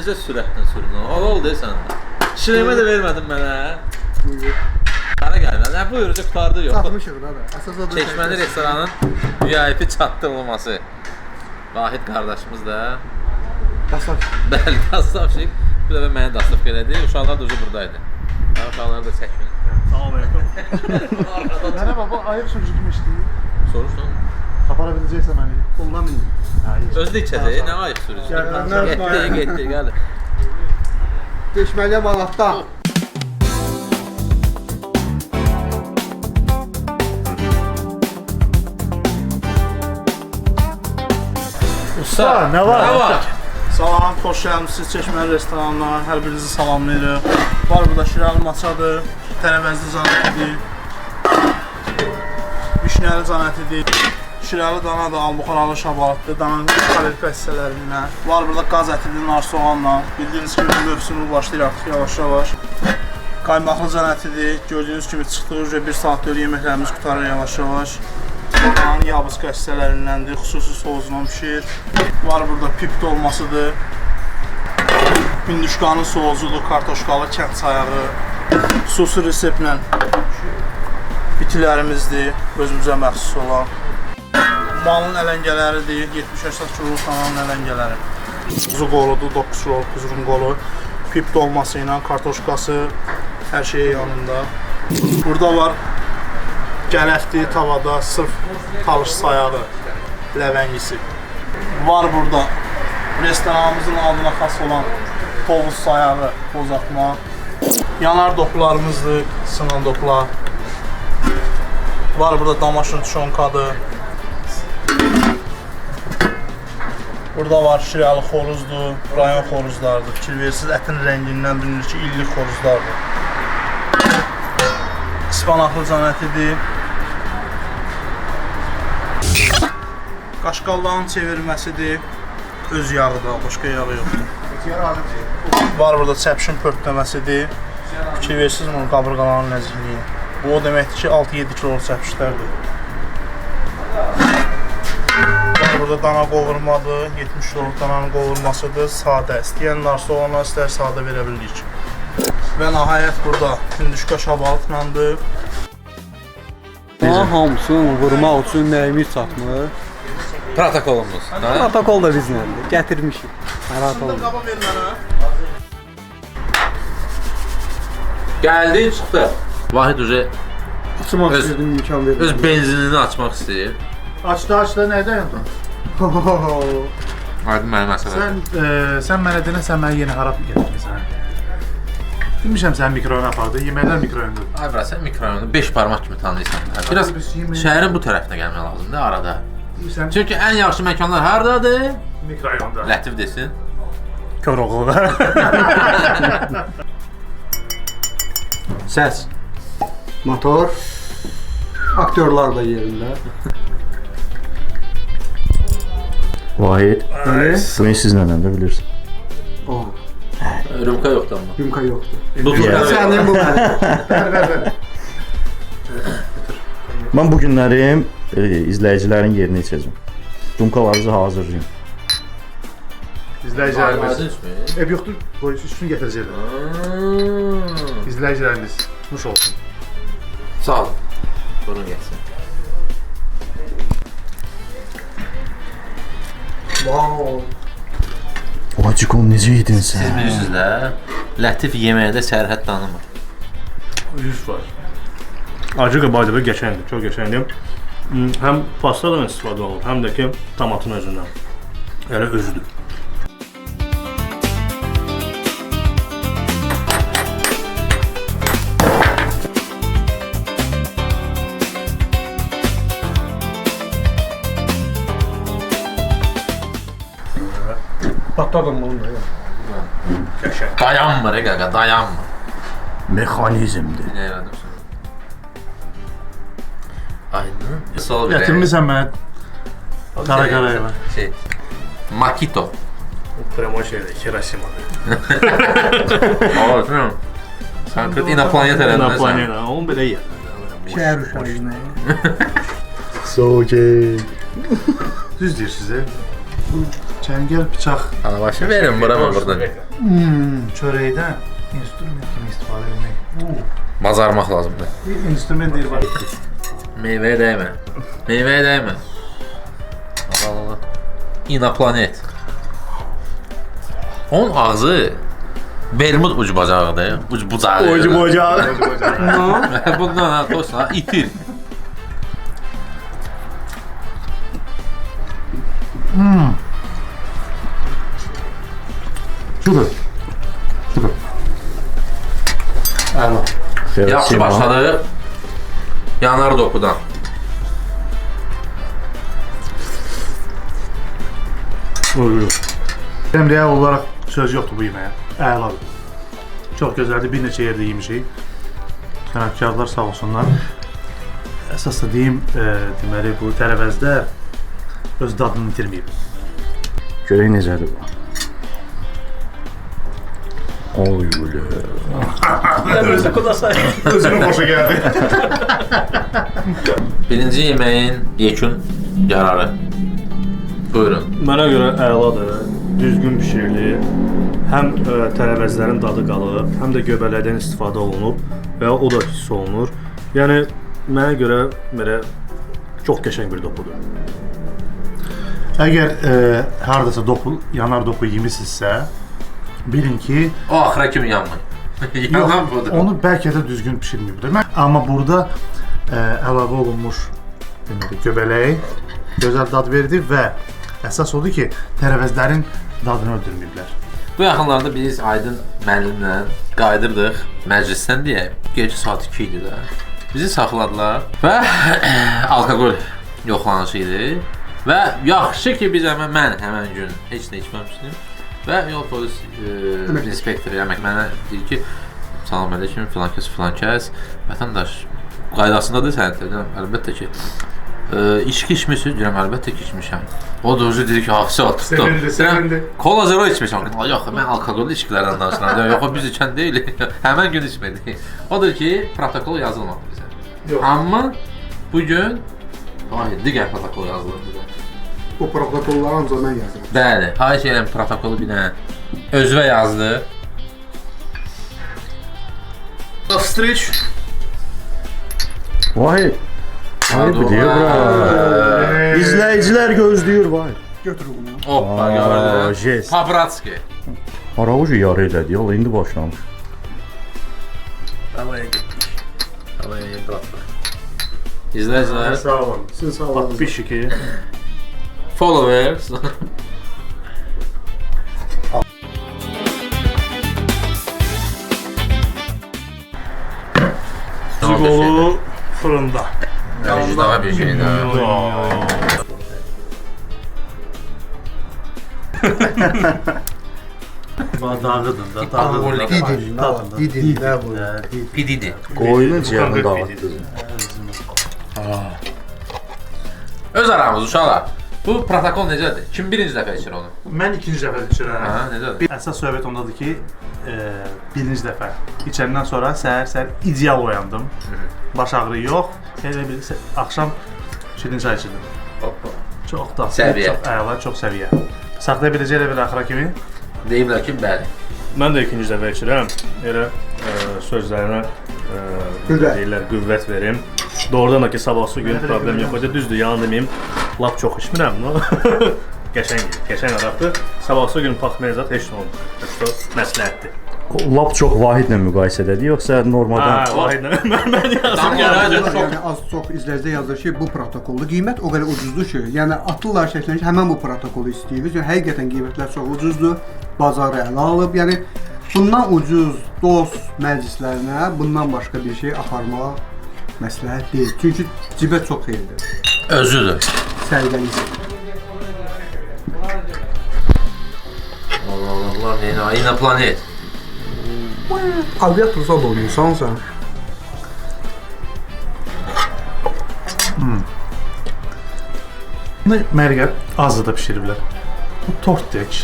necə sürətlə sürdün? Halal deyəsən. Şirəmə də vermədin mənə. Buyur. Mənə gəlmə. Nə buyurucu qutardı yox. Satmışıq da. Əsas odur. Çeşməli restoranın VIP çatdırılması. Vahid qardaşımız da. Dastak. Bəli, dastavşıq. Bu dəfə məni dastavq elədi. Uşaqlar da buradaydı. Uşaqları da çəkmir. Salam aleyküm. Mənə baba ayıq sürücü kimi işləyir. Soruşsun. Apara biləcəksə məni. Ondan mindim. Özü də içəcək. Nə ayıq sürücü? Getdi, gəl. Çeşməliyə manatda. Usta, nə var? Salam, xoş gəlmişsiniz Çeşməli restoranına. Hər birinizi salamlayırıq. Var burada şirəli maçadır, tərəvəzli zanətidir, vişnəli zanətidir, şirəli danadır, albuxaralı şabalatdır, dananın kalorika hissələrindən. Var burada qaz ətidir, nar soğanla. Bildiyiniz kimi mövsümü başlayır artıq yavaş-yavaş. Qaymaqlı zanətidir, gördüyünüz kimi çıxdığı üzrə 1 saat dörd yeməklərimiz qutarır yavaş-yavaş. Dananın yabıska hissələrindəndir, xüsusi soğuzla pişir. Var burada pip dolmasıdır. Hinduşkanın soğuzudur, kartoşkalı kənd sayağı. Xüsusi reseptlə bitilərimizdir, özümüzə məxsus olan. Malın ələngələridir, 70-80 kiloluk dananın ələngələri. Kuzu qoludur, 9 kiloluk kuzunun qolu. Pip dolması ilə, kartoşkası, hər şey yanında. Burada var gələfdir, tavada sırf talış sayağı, ləvəngisi. Var burada restoranımızın adına xas olan tovuz sayağı, bozatma. Yanar dokularımızdır, sınan dokular. Var burada damaşın çonkadır. Burada var şirəli xoruzdur, rayon xoruzlardır. Fikir verirsiniz, ətin rəngindən bilinir ki, illik xoruzlardır. İspanaqlı zanətidir. Qaşqalların çevirməsidir. Öz yağı da, başqa yağı yoxdur. Var burada çəpşin pörtləməsidir. Fikir verirsiniz bunun qabırğaların nəzikliyi. Bu o deməkdir ki, 6-7 kiloluk çəpişlərdir. Var burada dana qovurmadır, 70 kiloluk dananın qovurmasıdır, sadə. İstəyən nar soğanla, istər sadə verə bilirik. Və nəhayət burada hinduşka şabalıqlandır. Hamısını vurmaq üçün nəyimiz çatmır? Protokolumuz. Protokol da bizləndir. Gətirmişik. Narahat olma. Qaba ver mənə. Gəldi, çıxdı. Vahid uca Açmaq istəyirdim, imkan verir. öz benzinini açmaq istəyir. Açdı, nə dayandın? Aydın mənim məsələ. Sən mənə denə, sən mənə yeni harap gətirmirsən. Demişəm sən mikroyona apardı, yeməklər mikroyondadır. Ay bura, sən mikrofonu 5 parmaq kimi tanıyırsan. Biraz şəhərin bu tərəfinə gəlmək lazımdır, arada. Çünki ən yaxşı məkanlar haradadır? Mikroyonda. Lətif desin. Koroğlu'da. Səs. Motor. Aktyorlar da yerində. Vahid, bunu siz nədən də bilirsin? O. Rümka yoxdur amma. Yumka yoxdur. Butulka Sənin bu mənim. Mən bu günlərim izləyicilərin yerini içəcəm. Dumkalarınızı hazırlayın. İzləyicilərimiz. Ev yoxdur, qoy üstünü gətirəcəklər. İzləyicilərimiz nuş olsun. Sağ olun. Burun geçsin. Wow. Acıqom, necə yedin Siz sən? bilirsiniz də, Lətif yeməkdə sərhəd tanımır. 100%. Acı qabaydı, qəşəngdir, çox qəşəngdir. Həm pastadan istifadə olunur, həm də ki tomatın özündən. Yəni özüdür. Patladım bunu da ya. Qəşəng. Dayanmır, qaqa, dayanmır. Mexanizmdir. Nə yaradırsan? Aydın. Sol verək. Gətirmirsən mənə qara qarayeva. Şey, Makito. Premo şeydir, Hiroşima'dır. Olsun. Sanki inoplanet eləndin. İnoplanet, onu belə yeyər. Şəhər uşağıyla. Soğuk. Düz deyirsiniz, Çəngəl, bıçaq. Alabaşı verin bura mı buradan? Çörəkdən instrument kimi istifadə etmək. Bazarmaq lazımdır. İnstrument deyir var. Meyvəyə dəymə. Meyvəyə dəymə. Allah. İnaplanet. Onun ağzı Bermud ucu bacağıdır. Ucu bucağı. Ucu bucağı. Bundan ha tosta itir. Şudur. Əla. Yaxşı başladıq. Yanar dokudan. Həm real olaraq söz yoxdur bu yeməyə. Əladır. Çox gözəldir. Bir neçə yerdə yemişik. Sənətkarlar sağ olsunlar. Əsas da deyim, deməli bu tərəvəzdə öz dadını itirməyib. Görək necədir bu. Oy ulə. Özünün xoşa gəldi. Birinci yeməyin yekun qərarı. Buyurun. Mənə görə əladır. Düzgün bişirilir. Həm tərəvəzlərin dadı qalıb, həm də göbələkdən istifadə olunub və o da hiss olunur. Yəni mənə görə belə çox qəşəng bir dokudur. Əgər hardasa yanar doku yemisinizsə, bilin ki, O axıra kimi yanmayın. Yanan budur. onu bəlkə də düzgün pişirməyibdir. Amma burada əlavə olunmuş deməli göbələk gözəl dad verdi və əsas odur ki, tərəvəzlərin dadını öldürməyiblər. Bu yaxınlarda biz Aydın müəllimlə qayıdırdıq məclisdən deyək. Gecə saat 2 idi də. Bizi saxladılar və alkoqol yoxlanışı idi. Və yaxşı ki biz mən həmən gün heç nə içməmişdim. Və yol polis inspektoru mənə deyir ki, salam əleykum, filan kəs, vətəndaş qaydasındadır sənin deyirəm, əlbəttə ki, içki içmişsiniz, deyirəm, əlbəttə ki içmişəm. O da özü deyir ki, hafizə tutdu. Sevindi. Kola zero içmişəm. Yox, mən alkoqollu içkilərdən danışıram. Yox, biz içən deyilik. Həmən gün içmədik. Odur ki, protokol yazılmadı bizə. Yox. Amma bugün digər protokol yazılır bizə. Bu protokolları ancaq mən yazıram. Bəli, xahiş edirəm protokolu bir dənə özvə yazdı. Avstriç. Vay. Vay biliyor bura. İzləyicilər gözləyir vay. Götür bunu. Hoppa, gördün. Jest. Pabratski. Aravucu yarı elədi, yol indi başlamış. Havaya getdik. Havaya bırakma. İzləyicilər, Sağ olun. Siz sağ olun. Pişiki. followers. Zigolu fırında. Daha bir şey daha. Dağıdın da, Alkoqollu. Didin, nə bu? Pididi. Qoyunun ciyərini dağıtdı. Öz aramız uşaqlar. Bu protokol necədir? Kim birinci dəfə içir onu? Mən ikinci dəfə içirəm. Hə, necədir? Əsas söhbət ondadır ki, birinci dəfə içəndən sonra səhər ideal oyandım. Baş ağrı yox, elə bir axşam şirin çay içirdim. Hoppa. Çox da Səviyyə. çox əla, çox səviyyə. Saxlaya biləcəklər bir axıra kimi. Deyiblər ki, bəli. Mən də ikinci dəfə içirəm. Elə sözlərinə deyirlər, qüvvət verim. Doğrudan da ki, sabahsı gün problem yox idi. Düzdür, yalan deməyim. Lap çox içmirəm. Qəşəng araqdır. Sabahsı gün paxmayacaq heç nə olmur. Heç məsləhətdir. Lap çox Vahidlə müqayisədədir, yoxsa normaldan? Vahidlə. Mən yazdım. Yəni az-çox izləyicilər yazır ki, bu protokollu qiymət o qədər ucuzdur ki, yəni atırlar şəkillər ki, həmin bu protokolu istəyirik. Yəni həqiqətən qiymətlər çox ucuzdur. Bazarı ələ alıb. Yəni bundan ucuz dost məclislərinə bundan başqa bir şey aparmaq məsləhət deyil. Çünki cibə çox xeyirdir. Özüdür. Səliqəli. Allah, nə planet. Aviatorda olmusan sən. Mərqə azı da pişiriblər. Bu tort deyək.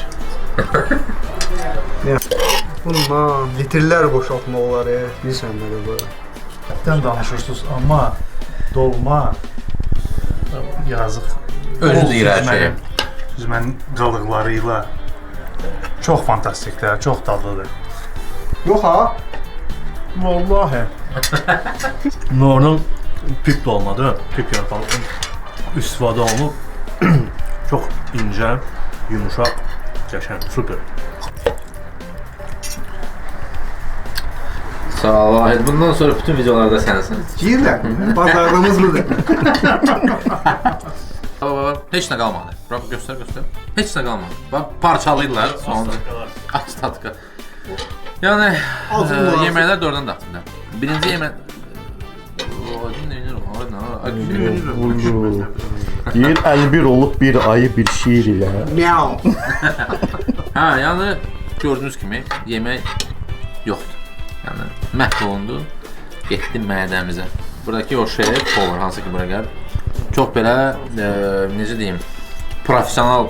Bundan litrlər boşaltmaq olar, bilirsən belə bu. Ətdən danışırsınız, amma dolma yazıq. Özü deyir hər şeyi. Süzmənin qalıqlarıyla çox fantastikdir, çox dadlıdır. Yox ha? Vallahi. Norunun pip dolmadı, pip yarpağının istifadə olunub. Çox incə, yumuşaq, qəşəng, super. Sağ ol Vahid. Bundan sonra bütün videolarda sənsin. Deyirlər, bazarlığımız budur. Baba, heç nə qalmadı. Bırak göstər. Heç nə qalmadı. Bax parçalayırlar sonunda. Astatka. Yəni yeməklər doğrudan dadlıdır. Birinci yemək Deyir 51 olub bir ayı bir şiir ilə. Miau. Hə, yəni gördüyünüz kimi yemək yoxdur. Yəni məhv olundu. Getdi mədəmizə. Buradakı o şey olur, hansı ki bura gəlib. Çox belə necə deyim, professional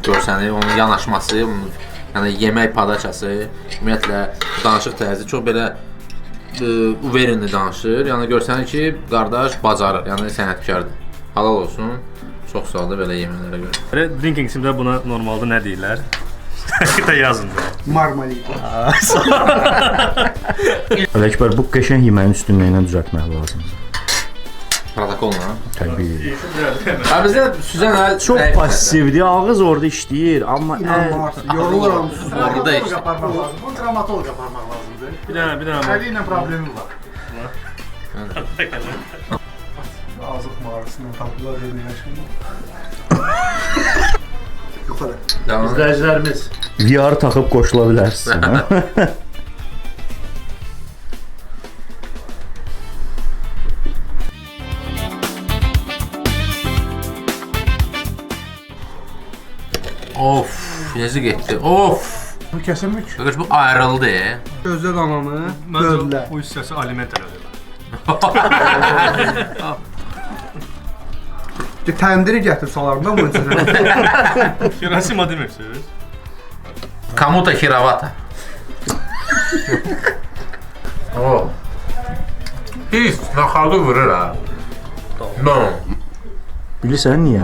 görsənir, onun yanaşması, onun yəni yemək padaçası, ümumiyyətlə danışıq tərzi çox belə uverenli danışır. Yəni görsənir ki, qardaş bacarır, yəni sənətkardır. Halal olsun. Çox sağ ol da belə yeməklərə görə. Belə drinking simdə buna normalda nə deyirlər? Də yazın da. Marmalita. Ələkbər, bu qəşəng yeməyin üstünlüyünə düzəltmək lazımdır. Protokolla. Təbii. Ha bizdə süzən əl Çox passivdir, ağız orada işləyir, amma İnanmazsın, yoruluram. orada işte. Aparmaq lazım. Bu travmatoloq aparmaq lazımdır. Bir dənə. Əli ilə problemim var. Ağzıq mağarasından tapdılar demək şimdi. Yuxarı. Tamam. İzləyicilərimiz VR taxıb qoşula bilərsiniz. Hə? Of, necə getdi? Of! Bu kəsilmir ki. Qardaş bu ayrıldı. Gözlə dananı, Məncə gözlə. bu hissəsi aliment elədir. Təndiri gətir salarım da bunun içinə. Hirosima demirsiniz? Kamuta Hiravata. Oh. Pis, naxalda vurur ha. No. Bilirsən niyə?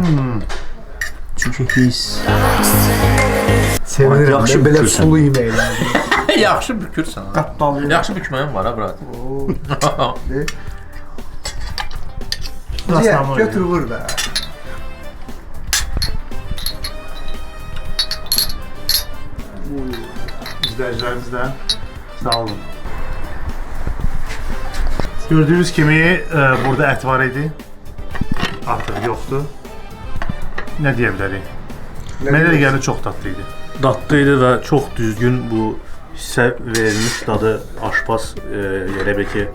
Çünki hiss. Sevinirəm Yaxşı də belə bükürsən. sulu yeməklər. Yaxşı bükürsən ha. Qatdalı. Yaxşı bükməyim var ha, brat. Götür vur da. İzləyicilərimizdən sağ olun. Gördüyünüz kimi burada ət var idi. Artıq yoxdur. Nə deyə bilərik? Mənə də gəldi çox dadlı idi. Dadlı idi və çox düzgün bu hissə verilmiş dadı aşpaz elə bil ki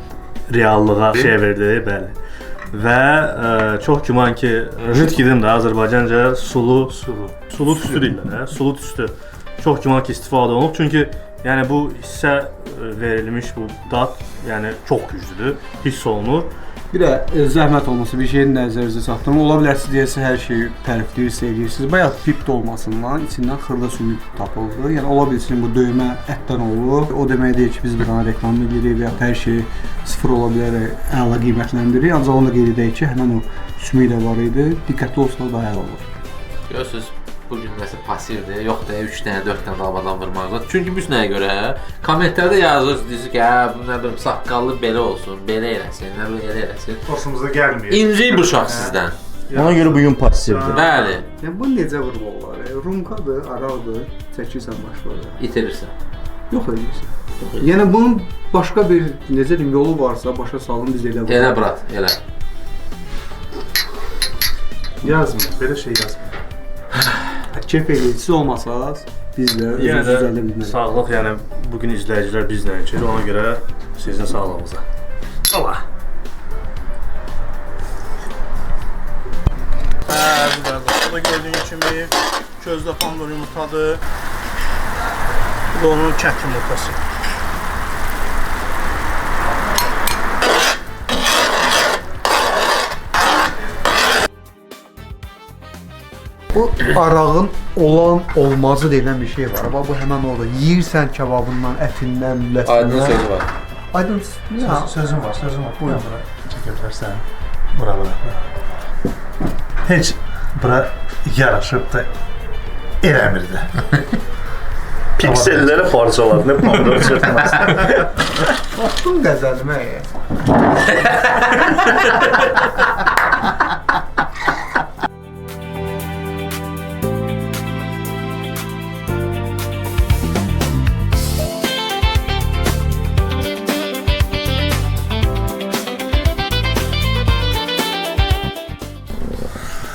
reallığa şey verdi, bəli. Və çox güman ki, ritkidim də Azərbaycanca sulu tüstü deyirlər, hə? Sulu tüstü. Çox güman ki istifadə olunub, çünki yəni bu hissə verilmiş bu dad, yəni çox güclüdür, hiss olunur. Bir də zəhmət olmasa bir şeyin nəzərinizə çatdırım. Ola bilər siz deyəsiniz hər şeyi tərifləyirsiniz, eləyirsiniz. Bayaq pip dolmasından içindən xırda sümük tapıldı. Yəni ola bilsin bu döymə ətdən olur. O demək deyil ki, biz bir dənə reklam edirik və ya hər şey sıfır ola bilər, əla qiymətləndiririk. Ancaq onu da qeyd edək ki, həmin o sümük də var idi. Diqqətli olsa daha əla olur. Görürsüz, bugün nəsə passivdir, yox da 3 dənə, 4 dənə dalbadan vurmaqda. Çünki biz nəyə görə? Kommentlərdə yazırsınız ki, hə, bu nə bilim saqqallı belə olsun, belə eləsin, nə bilim elə eləsin. Xoşumuza gəlmir. İnci bu uşaq sizdən. Ona görə bugün passivdir. Bəli, Yəni bu necə vurmaq olar? Rumkadır, araqdır, çəkirsən başlara. itirirsən. Yox eləyirsən. Yəni bunun başqa bir necə deyim yolu varsa, başa salın biz elə Elə brat, elə. Yazmır, belə şey yazmır. Kef eləyicisi olmasaz biz də Yenə özümüz düzəldə də bilmərik. sağlıq, yəni bugün izləyicilər bizlə içir, ona görə sizin sağlığınıza. Allah. Bəli, burada gördüyünüz kimi közdə pandur yumurtadır. Bu da onun kək yumurtası. Bu arağın olan olmazı deyilən bir şey var. Bax bu həmin orada yeyirsən kebabından, ətindən, Aydın ləsindən. sözü var. Aydın. Ya, Sözüm var. Buyur bura. Çəkə bilərsən. Bura. Heç bura yaraşıb da eləmirdi. Pikselləri parçaladın, pomidor çırpması. Baxdın qəzəlimə.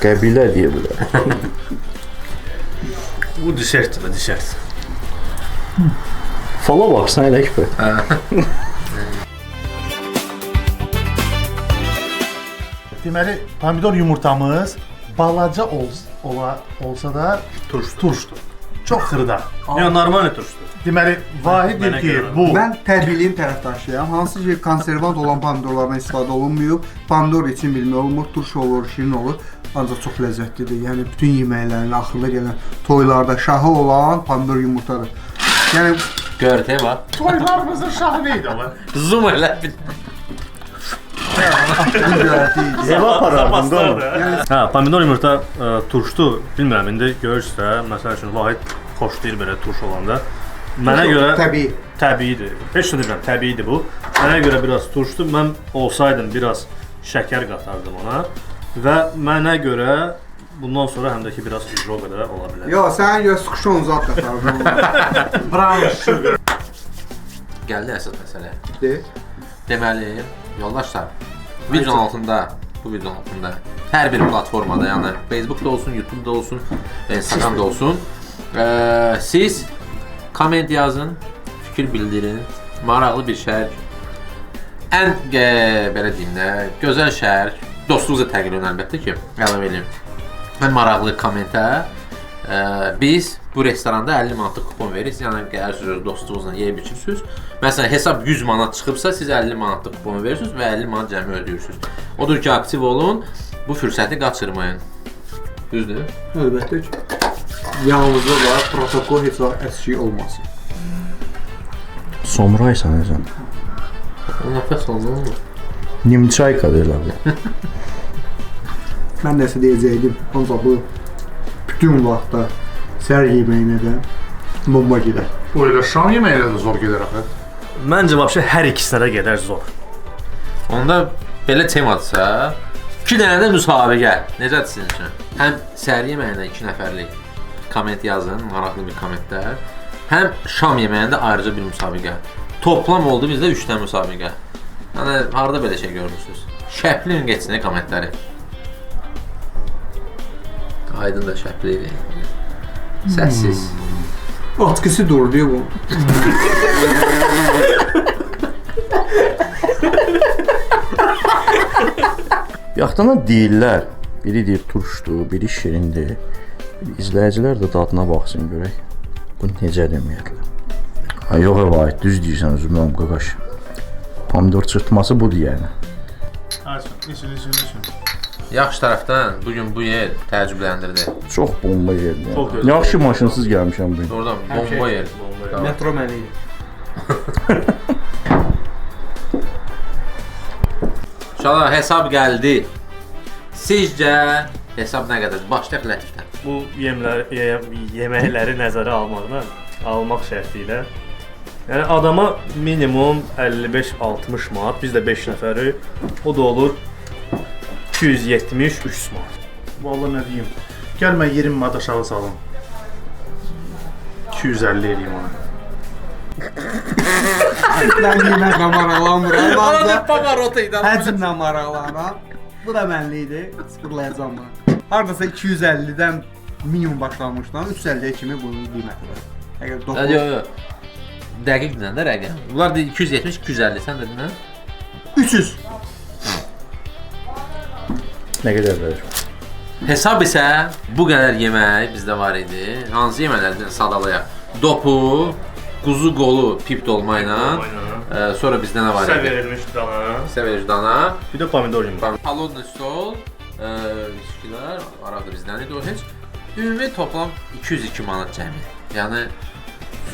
Qəbilə deyə bilər. Bu dessertdir, desert. Fala baxsan elə ki. Deməli, pomidor yumurtamız balaca olsa da turşdur. Çox xırda. Yəni normal turşudur. Deməli, Vahid deyir ki, bu Mən təbiiliyin tərəfdaşıyam. Hansı ki, konservant olan pomidorlardan istifadə olunmuyor. Pomidor için bilmək olmur, turş olur, şirin olur. Ancaq çox ləzzətlidir. Yəni bütün yeməklərin axırda gələn toylarda şahı olan pomidor yumurtadır. Yəni Gördü bax. toylarımızın şahı neydi ama? Zoom elə bir. Evə aparardın da onu. Hə, pomidor yumurta turşdu. Bilmirəm, indi görürsüz də, məsəl üçün Vahid xoşlayır belə turş olanda. Mənə görə təbii. təbiidir. Heç nə demirəm, təbiidir bu. Mənə görə biraz turşdu. Mən olsaydım biraz şəkər qatardım ona. Və mənə görə bundan sonra həm də ki biraz ujroqa da ola bilər. Yox, sənə görə sıxışon zad qatardın. Brown sugar. Gəldi əsas məsələ. De. Deməli, yoldaşlar, videonun altında, bu videonun altında hər bir platformada, yəni Facebookda olsun, YouTube'da olsun, Instagramda olsun, siz komment yazın, fikir bildirin, maraqlı bir şərh, ən belə deyim də, gözəl şərh, dostunuza təqdim edin əlbəttə ki, əlavə edin. Ən maraqlı kommentə biz bu restoranda 50 manatlıq kupon veririk. Yəni gəlirsiniz dostunuzla yeyib içirsiniz. Məsələn, hesab 100 manat çıxıbsa, siz 50 manatlıq kupon verirsiniz və 50 manat cəmi ödəyirsiniz. Odur ki, aktiv olun, bu fürsəti qaçırmayın. Düzdür? Əlbəttə ki. Yanınızda da protokol heç vaxt əski olmasın. Somraysan özün. Nəfəs oldu. Nimçayka deyirlər bu. Mən nəsə deyəcəydim, ancaq bu bütün vaxtda səhər yeməyinə də bomba gedər. Bu elə şam yeməyinə də zor gedər axı. Məncə vəbşə hər ikisinə də gedər zor. Onda belə temadırsa, 2 dənə də müsabiqə. Necədir sizin üçün? Həm səhər yeməyində 2 nəfərlik komment yazın, maraqlı bir kommentlər. Həm şam yeməyində ayrıca bir müsabiqə. Toplam oldu bizdə 3 dənə müsabiqə. Yəni harda belə şey görmüsünüz? Şəplin geçsin kommentləri. Aydın da şəpli idi. Səssiz. Atkısı durdu bu. Yaxtana deyirlər, biri deyir turşdur, biri şirindir. İzləyicilər də dadına baxsın görək. Bu necədir ümumiyyətlə? Ha, yox, Vahid, düz deyirsən özümdən qaqaş. Pomidor çırtması budur yəni. İçin. Yaxşı tərəfdən bugün bu yer təəccübləndirdi. Çox bomba yerdir. Çox Yəni. gözəl. Yaxşı maşınsız gəlmişəm bu gün. Doğrudan bomba yer. Metro məni. İnşallah hesab gəldi. Sizcə hesab nə qədərdir? Başlayaq Lətifdən. Bu yeməkləri nəzərə almaq şərti ilə. Yəni adama minimum 55-60 manat, biz də 5 nəfəri, o da olur 270-300 manat. Vallahi nə deyim? Gəl mən 20 manat aşağı salım. 250 eləyim onu. Mən yeməklə maraqlanmıram. Bazı Pavarot idi. həcmlə maraqlanıram. Bu da mənliydi. Sıfırlayacağım bunu. Hardasa 250-dən minimum başlamışdan 350-yə kimi bunun qiyməti var. Əgər Yox, yox. Dəqiqdən də rəqəm. Bunlar da 270-250, sən dedin hə? 300. Nə qədər verir? Hesab isə bu qədər yemək bizdə var idi. Hansı yeməklərdən sadalayaq? Dopu, quzu qolu pip dolma ilə, sonra bizdə nə var idi? Verilmiş dana, Səverici dana, bir də pomidor yumurta. Holodный stol, viskilər, arada bizdən idi o heç. Ümumi toplam 202 manat cəmi. Yəni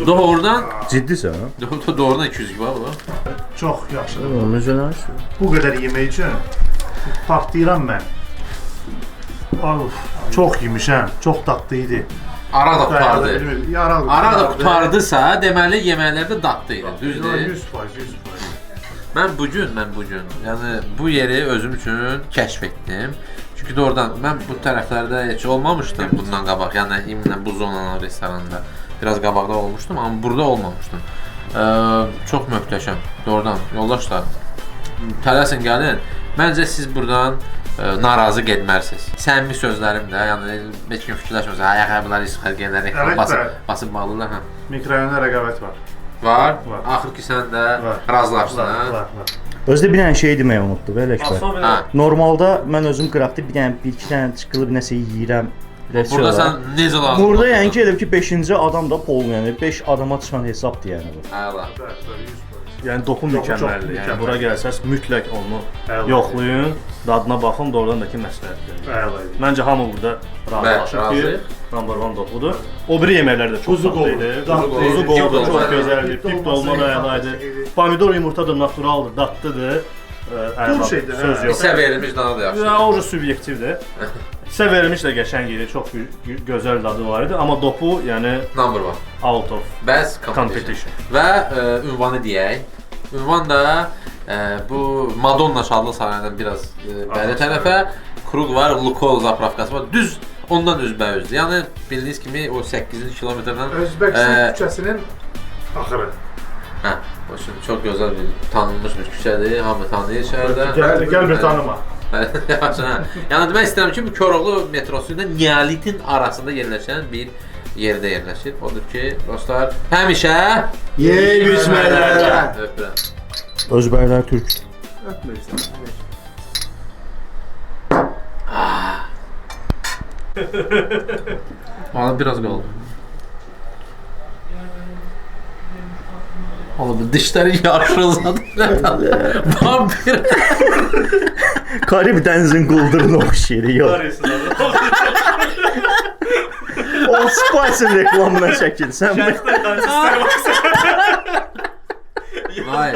doğrudan Ciddisən ha? doğrudan 202 var bu. Çox yaxşıdır. Onun üzərinə Bu qədər yemək üçün partlayıram mən. Çox yemişəm, çox dadlı idi. Araq da qutardı. Araq da Araq qutardısa, deməli yeməklərdə dadlı idi, düzdür? 100%. Mən bu gün, yəni bu yeri özüm üçün kəşf etdim. Çünki doğrudan mən bu tərəflərdə heç olmamışdım bundan qabaq. Yəni İmlə bu zonanın restoranında biraz qabaqda olmuşdum, amma burada olmamışdım. Çox möhtəşəm. Doğrudan yoldaşlar, tələsin gəlin. Məncə siz buradan narazı getmərsiniz. Səmimi sözlərim də, yəni heç kim fikirləşməsin. Ayaqqabıları sıxır gedər, basıb bağlılar, hə. Mikrorayona rəqabət var. Var. Var. Axır ki sən də razılaşdın, hə? Var. Özdə bir dənə şey deməyi unutduq, Ələkbər. Hə. Normalda mən özüm qıraqda bir iki dənə çıxılıb nəsə yeyirəm. Burada sən necə lazım? Burada yəni ki, elə ki 5-ci adam da pol, yəni 5 adama çıxan hesabdır yəni bu. Əla. Yəni doxu mükəmməldir. Yəni mükəmməl. bura gəlsəz mütləq onu Əla. yoxlayın, dadına baxın, doğrudan da ki məsləhətdir. Əla idi. Məncə hamı burada razılaşır ki, razıyıq. number 1 doxudur. O biri yeməklər də çox dadlı idi. Quzu Pip qolu da dolma. çox gözəldir. Pip dolma da əla idi. Pomidor yumurta da naturaldır, dadlıdır. Pul şeydir, söz yox. İsə verilmiş dadı da yaxşı. Ya o subyektivdir. İsə verilmiş də qəşəng idi, çox gözəl dadı var idi, amma dopu, yəni Number 1. out of Bəs competition. Və ünvanı deyək. Ünvan da bu Madonna şadlıq sarayından biraz bəri tərəfə Krug var, Lukol zapravkası var. Düz ondan üzbəüzdür. Yəni bildiyiniz kimi o 8-ci kilometrdən Özbəkistan küçəsinin axırı. hə, o şimdi çox gözəl bir tanınmış bir küçədir. Hamı tanıyır şəhərdə. Gəl bir tanıma. Yaxşı, hə. Yəni demək istəyirəm ki, bu Koroğlu metrosu ilə Neolitin arasında yerləşən bir yerdə yerləşir. Odur ki, dostlar, həmişə Yeyib içmələrə. öpürəm. Özbəklər türk. Öpmürsən. Valla biraz qaldı. Oğlum dişləri yaşılzadı. Vampir. Karib dənizin qulduruna oxşayır. Yox. Old Spice reklamına çəkilsən. Vay.